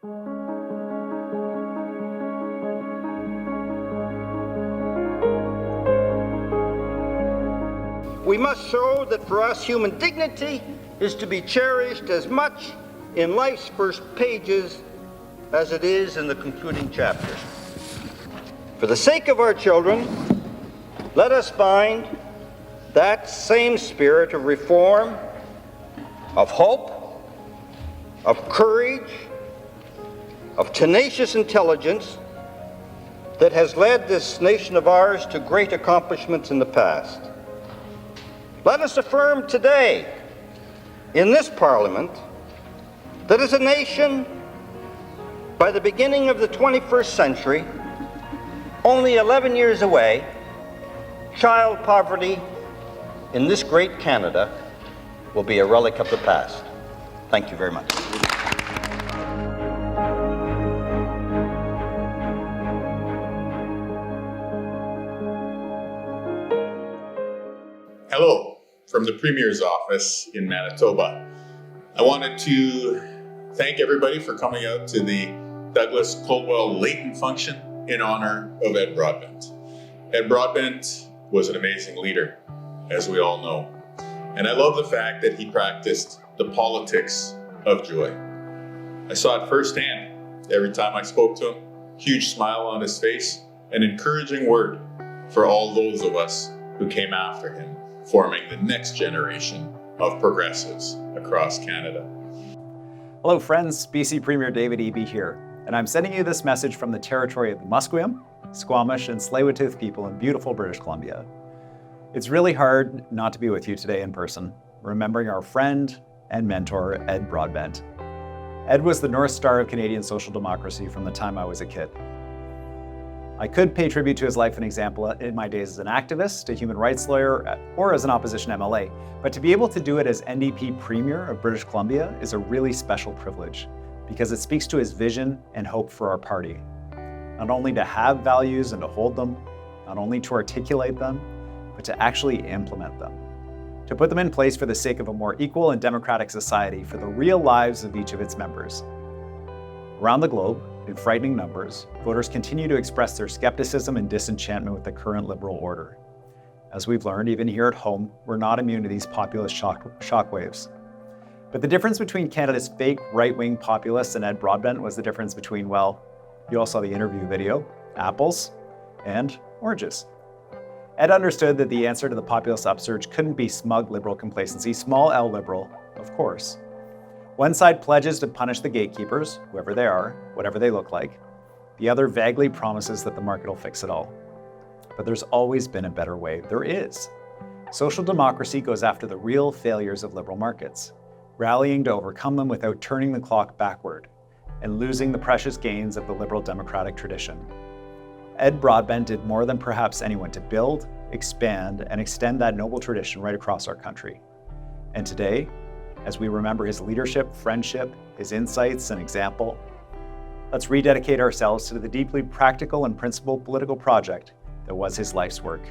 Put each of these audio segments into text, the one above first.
We must show that for us human dignity is to be cherished as much in life's first pages as it is in the concluding chapters. For the sake of our children, let us find that same spirit of reform, of hope, of courage, of tenacious intelligence that has led this nation of ours to great accomplishments in the past. Let us affirm today in this Parliament that as a nation, by the beginning of the 21st century, only 11 years away, child poverty in this great Canada will be a relic of the past. Thank you very much. Hello, from the Premier's office in Manitoba. I wanted to thank everybody for coming out to the Douglas Coldwell Leighton function in honor of Ed Broadbent. Ed Broadbent was an amazing leader, as we all know. And I love the fact that he practiced the politics of joy. I saw it firsthand every time I spoke to him. Huge smile on his face, an encouraging word for all those of us who came after him, forming the next generation of progressives across Canada. Hello friends, BC Premier David Eby here, and I'm sending you this message from the territory of the Musqueam, Squamish, and Tsleil-Waututh people in beautiful British Columbia. It's really hard not to be with you today in person, remembering our friend and mentor, Ed Broadbent. Ed was the North Star of Canadian social democracy from the time I was a kid. I could pay tribute to his life and example in my days as an activist, a human rights lawyer, or as an opposition MLA, but to be able to do it as NDP Premier of British Columbia is a really special privilege because it speaks to his vision and hope for our party. Not only to have values and to hold them, not only to articulate them, but to actually implement them. To put them in place for the sake of a more equal and democratic society for the real lives of each of its members. Around the globe, in frightening numbers, voters continue to express their skepticism and disenchantment with the current liberal order. As we've learned, even here at home, we're not immune to these populist shockwaves. But the difference between Canada's fake right-wing populists and Ed Broadbent was the difference between, well, you all saw the interview video, apples and oranges. Ed understood that the answer to the populist upsurge couldn't be smug liberal complacency, small L liberal, of course. One side pledges to punish the gatekeepers, whoever they are, whatever they look like. The other vaguely promises that the market will fix it all. But there's always been a better way. There is. Social democracy goes after the real failures of liberal markets, rallying to overcome them without turning the clock backward and losing the precious gains of the liberal democratic tradition. Ed Broadbent did more than perhaps anyone to build, expand, and extend that noble tradition right across our country. And today, as we remember his leadership, friendship, his insights, and example, let's rededicate ourselves to the deeply practical and principled political project that was his life's work,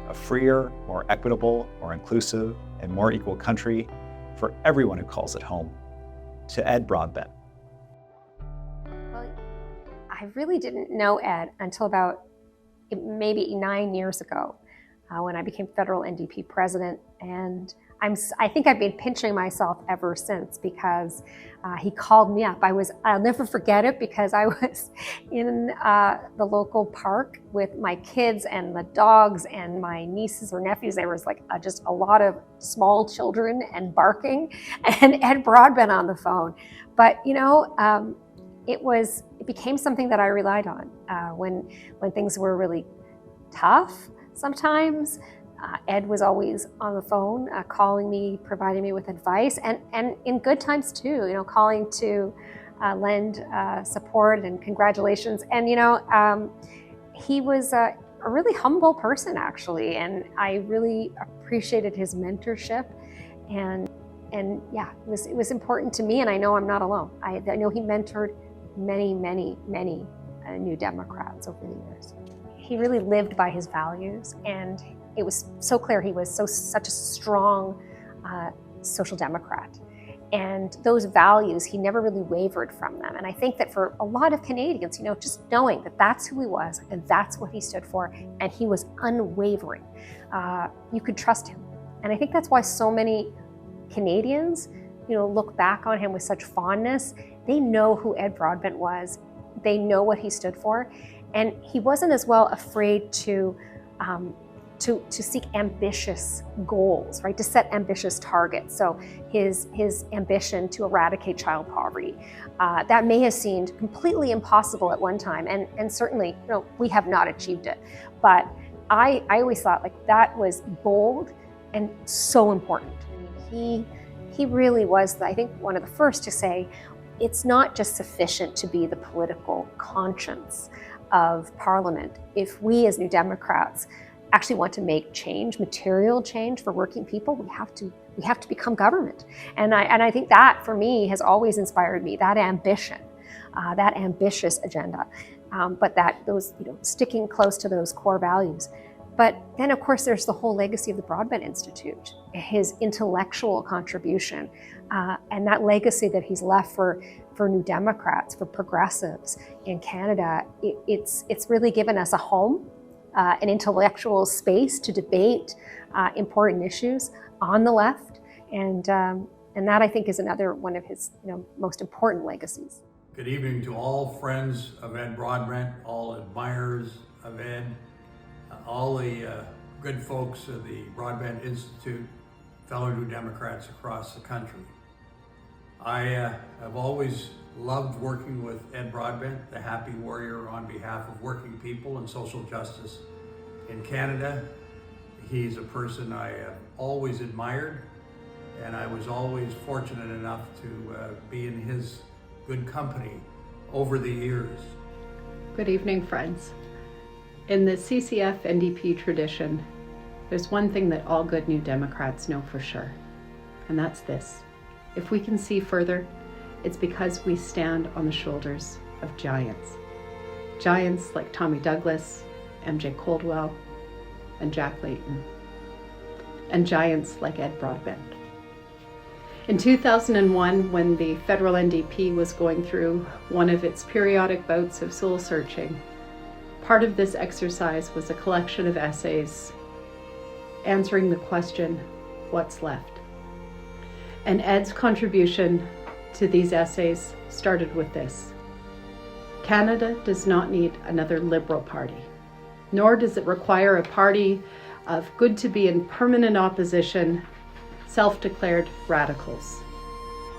a freer, more equitable, more inclusive, and more equal country for everyone who calls it home. To Ed Broadbent. Well, I really didn't know Ed until about maybe 9 years ago when I became federal NDP president, and I think I've been pinching myself ever since because he called me up. I'll never forget it because I was in the local park with my kids and the dogs and my nieces or nephews. There was like just a lot of small children and barking and Ed Broadbent on the phone. But you know, it became something that I relied on when things were really tough sometimes. Ed was always on the phone, calling me, providing me with advice, and in good times too, you know, calling to lend support and congratulations. And, you know, he was a really humble person, actually, and I really appreciated his mentorship. And yeah, it was important to me, and I know I'm not alone. I know he mentored many New Democrats over the years. He really lived by his values, and it was so clear he was such a strong social democrat. And those values, he never really wavered from them. And I think that for a lot of Canadians, just knowing that that's who he was and that's what he stood for, and he was unwavering, you could trust him. And I think that's why so many Canadians, look back on him with such fondness. They know who Ed Broadbent was. They know what he stood for. And he wasn't as well afraid to seek ambitious goals, right? To set ambitious targets. So his ambition to eradicate child poverty, that may have seemed completely impossible at one time, and certainly, we have not achieved it. But I always thought that was bold and so important. He really was, I think, one of the first to say, it's not just sufficient to be the political conscience of Parliament. If we as New Democrats actually want to make change, material change for working people, we have to become government. And I think that, for me, has always inspired me, that ambition, that ambitious agenda, but that those, sticking close to those core values. But then, of course, there's the whole legacy of the Broadbent Institute, his intellectual contribution, and that legacy that he's left for New Democrats, for progressives in Canada. It's really given us a home, an intellectual space to debate important issues on the left, and that, I think, is another one of his most important legacies. Good evening to all friends of Ed Broadbent, all admirers of Ed, all the good folks of the Broadbent Institute, fellow New Democrats across the country. I have always loved working with Ed Broadbent, the happy warrior on behalf of working people and social justice in Canada. He's a person I have always admired, and I was always fortunate enough to be in his good company over the years. Good evening, friends. In the CCF NDP tradition, there's one thing that all good New Democrats know for sure, and that's this. If we can see further, it's because we stand on the shoulders of giants. Giants like Tommy Douglas, MJ Coldwell, and Jack Layton. And giants like Ed Broadbent. In 2001, when the federal NDP was going through one of its periodic bouts of soul searching, part of this exercise was a collection of essays answering the question, what's left? And Ed's contribution to these essays started with this. Canada does not need another Liberal Party, nor does it require a party of good to be in permanent opposition, self-declared radicals.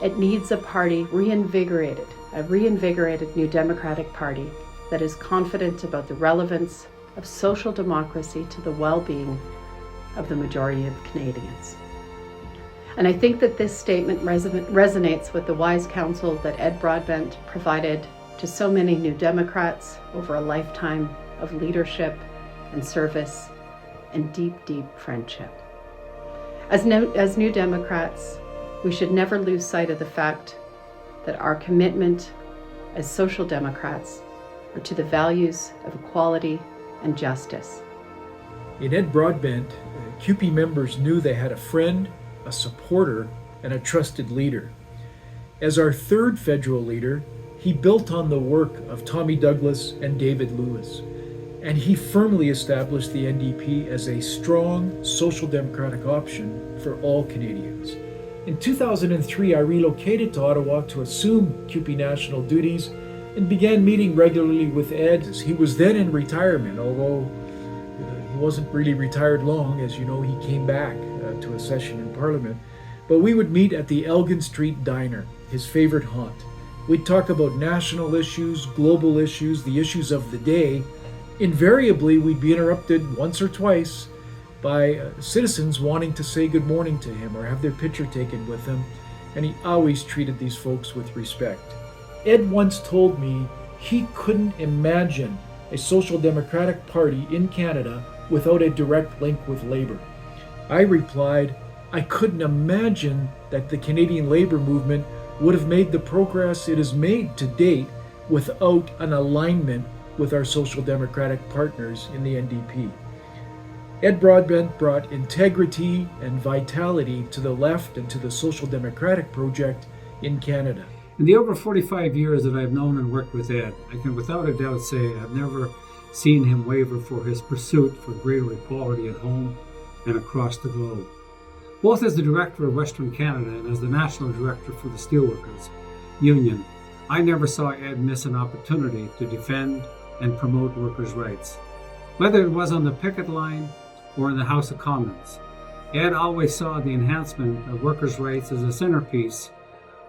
It needs a party reinvigorated, a reinvigorated New Democratic Party that is confident about the relevance of social democracy to the well-being of the majority of Canadians. And I think that this statement resonates with the wise counsel that Ed Broadbent provided to so many New Democrats over a lifetime of leadership and service and deep, deep friendship. As New Democrats, we should never lose sight of the fact that our commitment as social democrats are to the values of equality and justice. In Ed Broadbent, CUPE members knew they had a friend, a supporter, and a trusted leader. As our third federal leader, he built on the work of Tommy Douglas and David Lewis, and he firmly established the NDP as a strong social democratic option for all Canadians. In 2003, I relocated to Ottawa to assume CUPE national duties and began meeting regularly with Ed. He was then in retirement, although he wasn't really retired long. As you know, he came back to a session in Parliament. But we would meet at the Elgin Street Diner, his favorite haunt. We'd talk about national issues, global issues, the issues of the day. Invariably, we'd be interrupted once or twice by citizens wanting to say good morning to him or have their picture taken with him, and he always treated these folks with respect. Ed once told me he couldn't imagine a social democratic party in Canada without a direct link with Labour. I replied, I couldn't imagine that the Canadian Labour movement would have made the progress it has made to date without an alignment with our social democratic partners in the NDP. Ed Broadbent brought integrity and vitality to the left and to the Social Democratic project in Canada. In the over 45 years that I've known and worked with Ed, I can without a doubt say I've never seen him waver for his pursuit for greater equality at home and across the globe. Both as the Director of Western Canada and as the National Director for the Steelworkers Union, I never saw Ed miss an opportunity to defend and promote workers' rights. Whether it was on the picket line or in the House of Commons, Ed always saw the enhancement of workers' rights as a centerpiece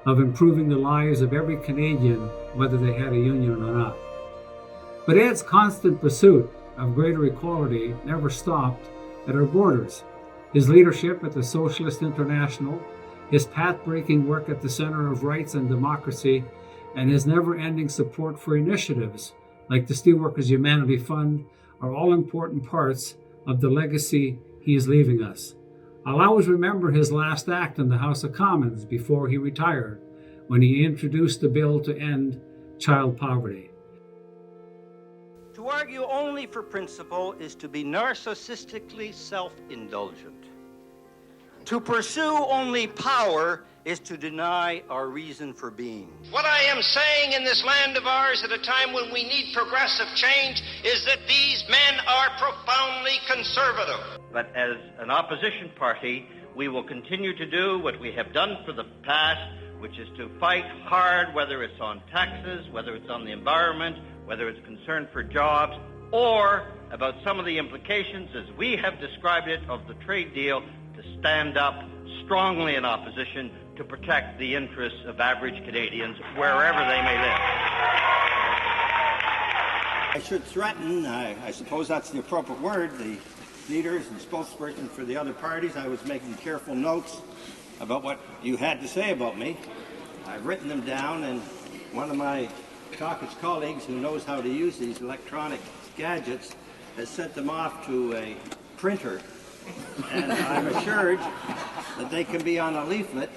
of improving the lives of every Canadian, whether they had a union or not. But Ed's constant pursuit of greater equality never stopped at our borders. His leadership at the Socialist International, his path-breaking work at the Center of Rights and Democracy, and his never-ending support for initiatives like the Steelworkers Humanity Fund are all important parts of the legacy he is leaving us. I'll always remember his last act in the House of Commons before he retired, when he introduced the bill to end child poverty. To argue only for principle is to be narcissistically self-indulgent. To pursue only power is to deny our reason for being. What I am saying in this land of ours at a time when we need progressive change is that these men are profoundly conservative. But as an opposition party, we will continue to do what we have done for the past, which is to fight hard, whether it's on taxes, whether it's on the environment, whether it's concern for jobs, or about some of the implications, as we have described it, of the trade deal, to stand up strongly in opposition to protect the interests of average Canadians wherever they may live. I should threaten, I suppose that's the appropriate word, the leaders and spokespersons for the other parties. I was making careful notes about what you had to say about me. I've written them down, and one of my caucus colleagues who knows how to use these electronic gadgets has sent them off to a printer, and I'm assured that they can be on a leaflet.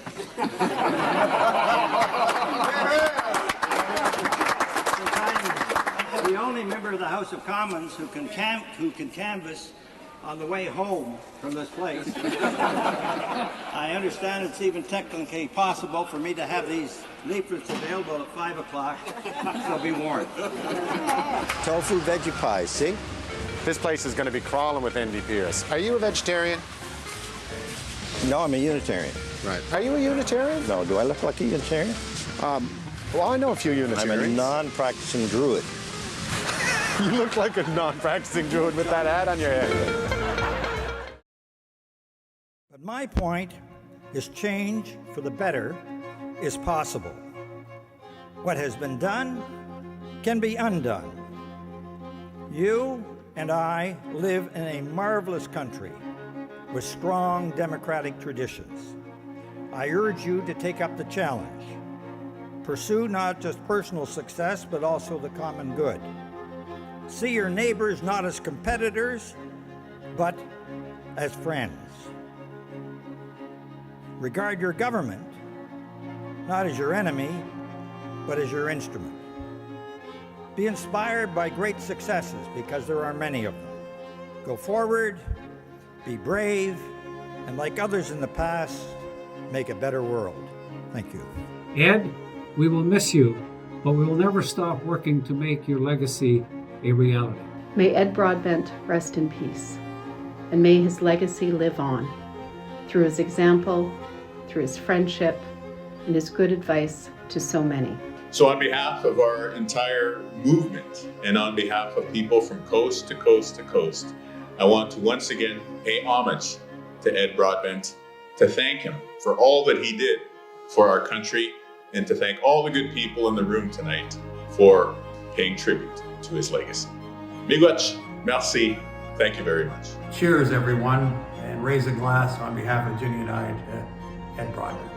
I'm the only member of the House of Commons who can canvass on the way home from this place. I understand it's even technically possible for me to have these leaflets available at 5 o'clock, so be warned. Tofu veggie pies, see? This place is going to be crawling with NDPers. Are you a vegetarian? No, I'm a Unitarian. Right. Are you a Unitarian? No, do I look like a Unitarian? Well, I know a few Unitarians. I'm a non-practicing Druid. You look like a non-practicing Druid with that hat on your head. But my point is change for the better is possible. What has been done can be undone. You and I live in a marvelous country with strong democratic traditions. I urge you to take up the challenge. Pursue not just personal success, but also the common good. See your neighbors not as competitors, but as friends. Regard your government not as your enemy, but as your instrument. Be inspired by great successes, because there are many of them. Go forward, be brave, and like others in the past, make a better world. Thank you. Ed, we will miss you, but we will never stop working to make your legacy a reality. May Ed Broadbent rest in peace, and may his legacy live on through his example, through his friendship, and his good advice to so many. So on behalf of our entire movement and on behalf of people from coast to coast to coast, I want to once again pay homage to Ed Broadbent, to thank him for all that he did for our country, and to thank all the good people in the room tonight for paying tribute to his legacy. Miigwech, merci, thank you very much. Cheers, everyone, and raise a glass on behalf of Ginny and I to Ed Broadbent.